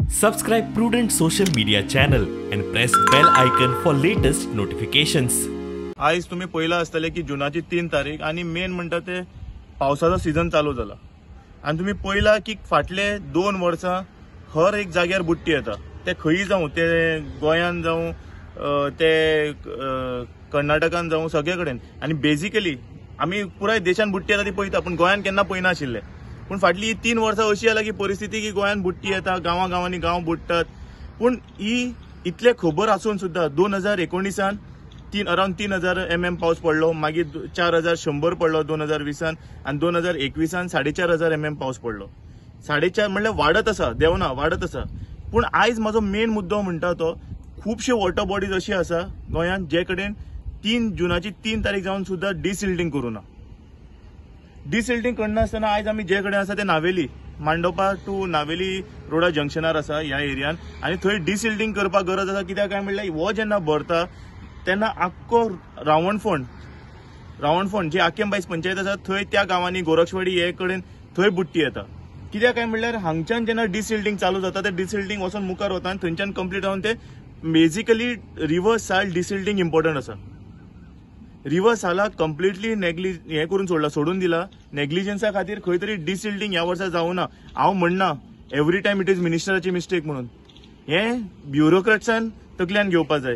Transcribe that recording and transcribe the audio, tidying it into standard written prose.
Subscribe Prudent social media channel and press bell icon for latest notifications. आज तुम्ही पहिला असतले की जुनाची 3 तारीख आणि मेन म्हणता ते पावसाचा सीजन चालू झाला आणि तुम्ही पहिला की फाटले 2 वर्सां हर एक जाग्यार बुट्टी येता ते खंयी जावं ते गोंयान जावं ते कर्नाटकान जावं सगळे कडेन आणि बेसिकली आम्ही पुराय देशान बुट्टी येता ती पळयता पण गोंयान केन्ना पळयना आशिल्ले पण फाटली 3 वर्सां अशी आला की परिस्थिती की गोंयान बुट्टी येता गांवांनी गांव बुडटात पण ही इतले खबर आसून सुद्धा 2019 अराउंड 3000 mm पाऊस पडलो मागीर 4100 पडलो 2020 आणि 2021 4500 mm पाऊस पडलो 4.5 म्हणल्यार वाडत आसा देवना वाडत आसा पण आयज माझो मेन मुद्दो म्हणटा तो खूबशे वॉटर बॉडीज अशी आसा गोंयान जे कडेन 3 जुनाची 3 तारीख जावन सुद्धा डिसिल्टिंग करूना डिसिल्टिंग करनासतना आयज आमी जे कडेन आसा ते नावेली मांडोपा टू नावेली रोडा जंक्शनार आसा ह्या एरियान आणि थंय डिसिल्टिंग करपाक गरज आसा कित्याक काय म्हणल्यार हो जेन्ना भरता तेन्ना आख्खो रावणफोंड जे आकेंबाईस पंचायत आसा थंय त्या गांवांनी गोरक्षवाडी हे कडेन थंय बुट्टी येता कित्याक काय म्हणल्यार हांगच्यान जेन्ना डिसिल्टिंग चालू जाता ते डिसिल्टिंग वचून मुखार वता आनी थंयच्यान कंप्लीट जावन ते बेसिकली रिवर साल डिसिल्टिंग इम्पॉर्टंट आसा रिवर सालाक कंप्लिटली हे करून सोडून दिला नेग्लिजन्सा खातीर खंय तरी डिसिल्टिंग ह्या वर्सा जावना हांव म्हणना एवरी टायम इट इज मिनिस्टराची मिस्टेक म्हणून हे ब्युरोक्रेट्सान तकल्यान घेवपाक जाय